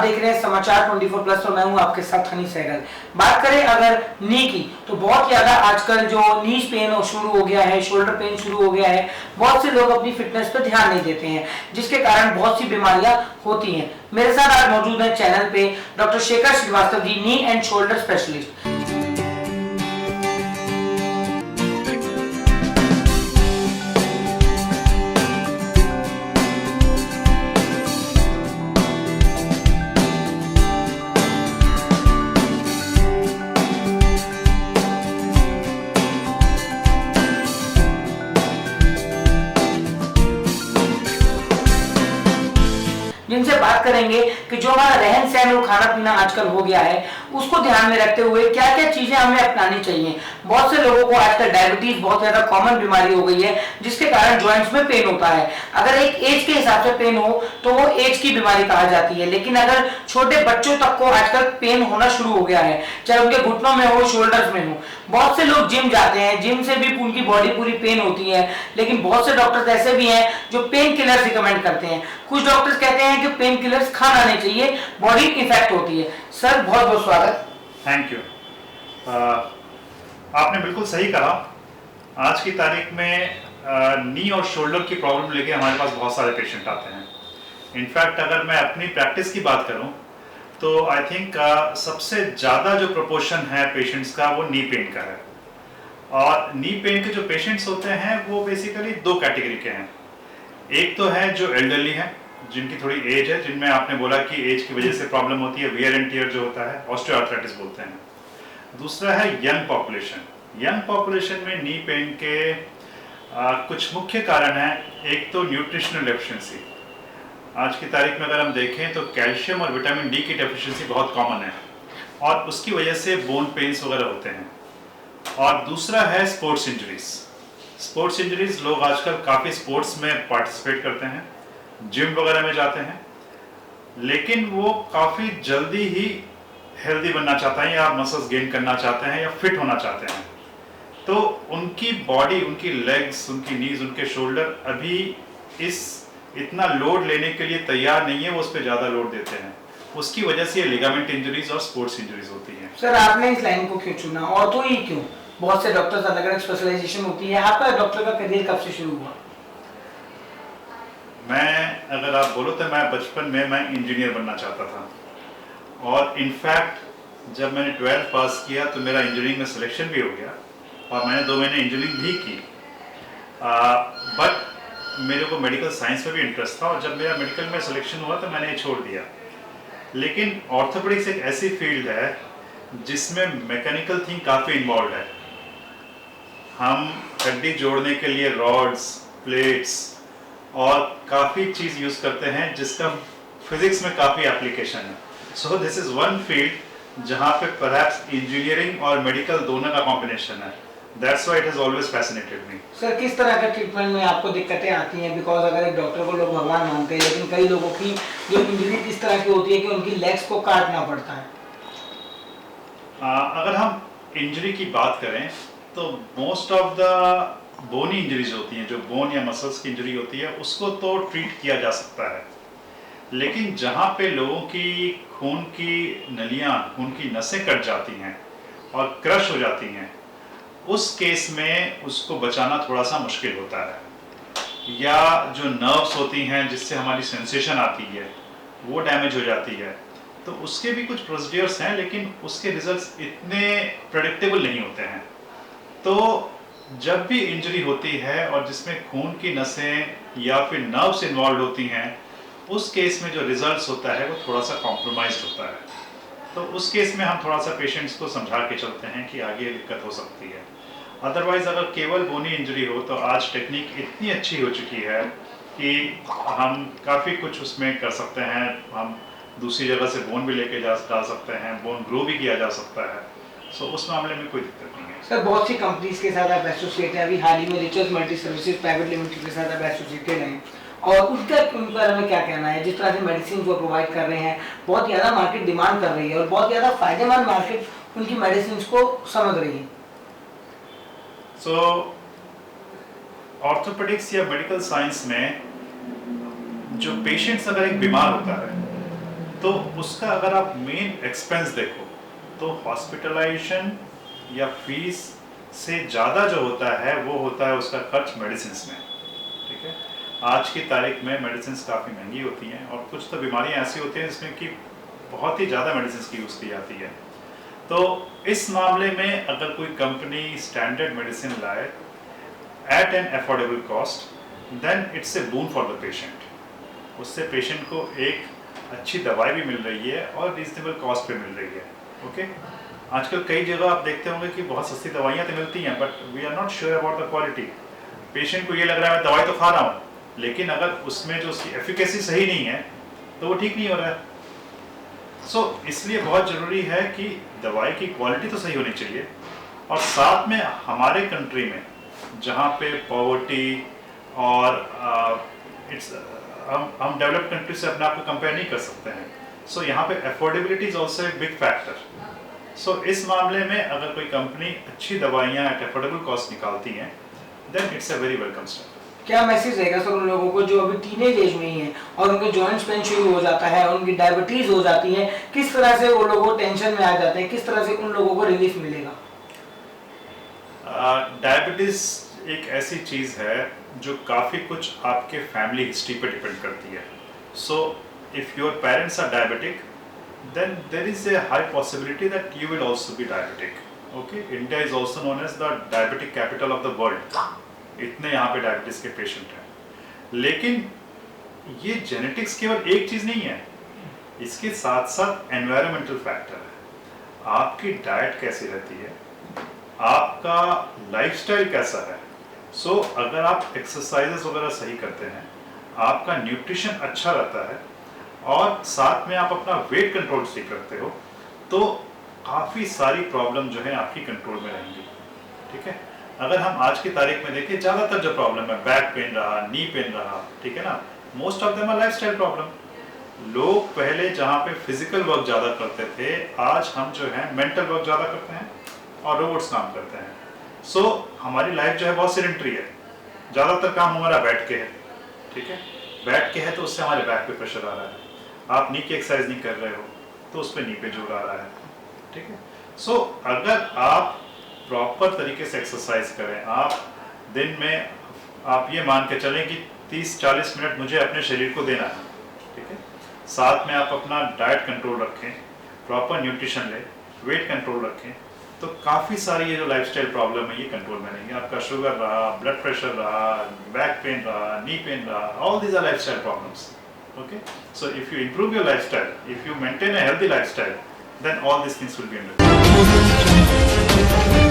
आप देख रहे हैं समाचार 24 प्लस और मैं हूं आपके साथ हनी सहगल। बात करें अगर नी की तो बहुत ज्यादा आजकल जो नीज पेन शुरू हो गया है, शोल्डर पेन शुरू हो गया है, बहुत से लोग अपनी फिटनेस पर ध्यान नहीं देते हैं जिसके कारण बहुत सी बीमारियां होती हैं। मेरे साथ आज मौजूद है चैनल पे doctor Shekhar Srivastava ji, knee and shoulder specialist. जिनसे बात करेंगे कि जो हमारा रहन सहन और खाना पीना आजकल हो गया है उसको ध्यान में रखते हुए क्या क्या चीजें हमें अपनानी चाहिए। बहुत से लोगों को आजकल डायबिटीज बहुत ज्यादा कॉमन बीमारी हो गई है जिसके कारण जॉइंट्स में पेन होता है। अगर एक एज के हिसाब से पेन हो तो वो एज की बीमारी कहा जाती है, लेकिन अगर छोटे बच्चों तक को आजकल पेन होना शुरू हो गया है, चाहे उनके घुटनों में हो, शोल्डर्स में हो। बहुत से लोग जिम जाते हैं, जिम से भी उनकी बॉडी पूरी पेन होती है, लेकिन बहुत से डॉक्टर्स ऐसे भी हैं जो पेन किलर्स रिकमेंड करते हैं। कुछ डॉक्टर्स कहते हैं कि पेन किलर्स खाना नहीं चाहिए, बॉडी इफेक्ट होती है। सर बहुत बहुत स्वागत। Thank you. आपने बिल्कुल सही कहा। आज की तारीख में नी और शोल्डर की प्रॉब्लम लेके हमारे पास बहुत सारे पेशेंट आते हैं। इनफैक्ट अगर मैं अपनी प्रैक्टिस की बात करूं तो आई थिंक सबसे ज़्यादा जो प्रोपोर्शन है पेशेंट्स का वो नी पेन का है। और नी पेन के जो पेशेंट्स होते हैं वो बेसिकली दो कैटेगरी के हैं। एक तो है जो एल्डरली हैं, जिनकी थोड़ी एज है, जिनमें आपने बोला कि एज की वजह से प्रॉब्लम होती है, वियर एंड टियर जो होता है, ऑस्टियोआर्थराइटिस बोलते हैं। दूसरा है यंग पॉपुलेशन। यंग पॉपुलेशन में नी पेन के कुछ मुख्य कारण हैं। एक तो न्यूट्रिशनल डेफिशिएंसी। आज की तारीख में अगर हम देखें तो कैल्शियम और विटामिन डी की डेफिशिएंसी बहुत कॉमन है और उसकी वजह से बोन पेन्स वगैरह होते हैं। और दूसरा है स्पोर्ट्स इंजरीज। स्पोर्ट्स इंजरीज, लोग आजकल काफ़ी स्पोर्ट्स में पार्टिसिपेट करते हैं, जिम वगैरह में जाते हैं, लेकिन वो काफ़ी जल्दी ही हेल्दी बनना चाहते हैं या मसल्स गेन करना चाहते हैं या फिट होना चाहते हैं। तो उनकी बॉडी, उनकी लेग्स, उनकी नीज, उनके शोल्डर अभी इतना लोड लेने के लिए तैयार नहीं है, वो उस पर ज़्यादा लोड देते हैं। उसकी वजह से ये लिगामेंट इंजरीज और स्पोर्ट्स इंजरीज होती हैं। सर आपने इस लाइन को क्यों चुना, और तो ही क्यों? बहुत से डॉक्टर्स अलग अलग स्पेशलाइजेशन होती है। आपका डॉक्टर का करियर कब से शुरू हुआ? मैं अगर आप बोलो तो मैं बचपन में मैं इंजीनियर बनना चाहता था और इनफैक्ट जब मैंने 12th पास किया तो मेरा इंजीनियरिंग में सिलेक्शन भी हो गया और मैंने 2 महीने इंजीनियरिंग भी की। बट मेरे को मेडिकल साइंस में भी इंटरेस्ट था और जब मेरा मेडिकल में सिलेक्शन हुआ तो मैंने ये छोड़ दिया। लेकिन ऑर्थोपेडिक्स एक ऐसी फील्ड है जिसमें मैकेनिकल थिंग काफ़ी इन्वॉल्व है। हम हड्डी जोड़ने के लिए रॉड्स, प्लेट्स और काफ़ी चीज़ यूज़ करते हैं जिसका फिजिक्स में काफ़ी एप्लीकेशन है। So this is one field जहाँ पे परहैप्स इंजीनियरिंग और मेडिकल दोनों का कॉम्बिनेशन है। That's why it has always fascinated me. Sir किस तरह के ट्रीटमेंट में आपको दिक्कतें आती हैं? बिकॉज अगर एक डॉक्टर को लोग भगवान मानते हैं, लेकिन कई लोगों की जो इंजरी इस तरह की होती है कि उनकी लेग्स को काटना पड़ता है। अगर हम इंजरी की बात करें तो most of the bony injuries होती हैं, जो बोन या मसल्स की इंजरी होती है उसको तो ट्रीट किया जा सकता है। लेकिन जहाँ पे लोगों की खून की नलियाँ, खून की नसें कट जाती हैं और क्रश हो जाती हैं, उस केस में उसको बचाना थोड़ा सा मुश्किल होता है। या जो नर्व्स होती हैं जिससे हमारी सेंसेशन आती है वो डैमेज हो जाती है, तो उसके भी कुछ प्रोसीजर्स हैं, लेकिन उसके रिजल्ट्स इतने प्रेडिक्टेबल नहीं होते हैं। तो जब भी इंजरी होती है और जिसमें खून की नसें या फिर नर्व्स इन्वॉल्व होती हैं, उस केस में जो रिजल्ट्स होता है वो थोड़ा सा कॉम्प्रोमाइज होता है। तो उस केस में हम थोड़ा सा पेशेंट्स को समझा के चलते हैं कि आगे दिक्कत हो सकती है। अदरवाइज अगर केवल बोनी इंजरी हो तो आज टेक्निक इतनी अच्छी हो चुकी है कि हम काफ़ी कुछ उसमें कर सकते हैं। हम दूसरी जगह से बोन भी लेके जा सकते हैं, बोन ग्रो भी किया जा सकता है। सो उस मामले में कोई दिक्कत नहीं है। सर बहुत सी कंपनीज के साथ आप एसोसिएट हैं, अभी हाल ही में रिचर्स मल्टी सर्विसेज प्राइवेट लिमिटेड के साथ आप एसोसिएटेड हैं, और उनका उन पर हमें क्या कहना है? जिस तरह से मेडिसिन वो प्रोवाइड कर रहे हैं, बहुत ज़्यादा मार्केट डिमांड कर रही है और बहुत ज़्यादा फायदेमंद मार्केट उनकी मेडिसिन को समझ रही है। सो ऑर्थोपेडिक्स या मेडिकल साइंस में जो पेशेंट्स अगर एक बीमार होता है तो उसका अगर आप मेन एक्सपेंस देखो तो हॉस्पिटलाइजेशन या फीस से ज़्यादा जो होता है वो होता है उसका खर्च मेडिसिन में। ठीक है, आज की तारीख में मेडिसिन काफ़ी महंगी होती हैं और कुछ तो बीमारियां ऐसी होती हैं जिसमें कि बहुत ही ज़्यादा मेडिसिन की यूज़ की जाती है। तो इस मामले में अगर कोई कंपनी स्टैंडर्ड मेडिसिन लाए at an affordable cost, then it's a boon for the patient. उससे पेशेंट को एक अच्छी दवाई भी मिल रही है और रीजनेबल कॉस्ट पे मिल रही है। ओके, आजकल कई जगह आप देखते होंगे कि बहुत सस्ती दवाइयाँ तो मिलती हैं, but we are not sure about the quality. Patient को ये लग रहा है मैं दवाई तो खा रहा हूँ, लेकिन अगर उसमें जो उसकी एफिकेसी सही नहीं है तो वो ठीक नहीं हो रहा है। सो इसलिए बहुत ज़रूरी है कि दवाई की क्वालिटी तो सही होनी चाहिए, और साथ में हमारे कंट्री में जहाँ पे पॉवर्टी और इट्स हम डेवलप्ड कंट्री से अपने आप को कंपेयर नहीं कर सकते हैं। सो यहाँ पे affordability is also a big factor. So इस मामले में अगर कोई कंपनी अच्छी दवाइयाँ एट अफोर्डेबल कॉस्ट निकालती हैं, then it's a very welcome step. क्या मैसेज रहेगा सर उन लोगों को जो अभी टीनेज एज में ही है और उनके जॉइंट्स पेन शुरू हो जाता है, उनकी डायबिटीज हो जाती है, किस तरह से वो लोग टेंशन में आ जाते हैं, किस तरह से उन लोगों को रिलीफ मिलेगा? डायबिटीज एक ऐसी चीज़ है जो काफ़ी कुछ आपके फैमिली हिस्ट्री पे डिपेंड करती है। So if your parents are diabetic, then there is a high possibility that you will also be diabetic. Okay, India is also known as the diabetic capital of the world. इतने यहाँ पे diabetes के patient हैं, लेकिन ये genetics केवल एक चीज़ नहीं है, इसके साथ साथ एनवायरमेंटल फैक्टर है। आपकी डाइट कैसी रहती है, आपका लाइफस्टाइल कैसा है। सो अगर आप एक्सरसाइजेस वगैरह सही करते हैं, आपका न्यूट्रिशन अच्छा रहता है और साथ में आप अपना वेट कंट्रोल ठीक रखते हो, तो काफ़ी सारी प्रॉब्लम जो है आपकी कंट्रोल में रहेंगी। ठीक है, अगर हम आज की तारीख में देखें, ज़्यादातर जो प्रॉब्लम है बैक पेन रहा, नी पेन रहा, ठीक है ना, most of them are lifestyle problem. लोग पहले जहाँ पे फिजिकल वर्क ज़्यादा करते थे, आज हम जो है मेंटल वर्क ज़्यादा करते हैं और रोबोट्स काम करते हैं। सो हमारी लाइफ जो है बहुत सेडेंटरी है, ज़्यादातर काम हमारा बैठ के है। ठीक है, बैठ के है तो उससे हमारे बैक पे प्रेशर आ रहा है। आप नी की एक्सरसाइज नहीं कर रहे हो तो उस पर नी पे जोर आ रहा है। ठीक है, सो अगर आप प्रॉपर तरीके से एक्सरसाइज करें, आप दिन में आप ये मान के चलें कि 30-40 मिनट मुझे अपने शरीर को देना है। ठीक है, साथ में आप अपना डाइट कंट्रोल रखें, प्रॉपर न्यूट्रिशन लें, वेट कंट्रोल रखें, तो काफ़ी सारी ये जो लाइफस्टाइल प्रॉब्लम है ये कंट्रोल में रहेंगे। आपका शुगर रहा, ब्लड प्रेशर रहा, बैक पेन रहा, नी पेन रहा, all these are lifestyle problems. Okay, so if you improve your lifestyle, if you maintain a healthy lifestyle, then all these things will be under control.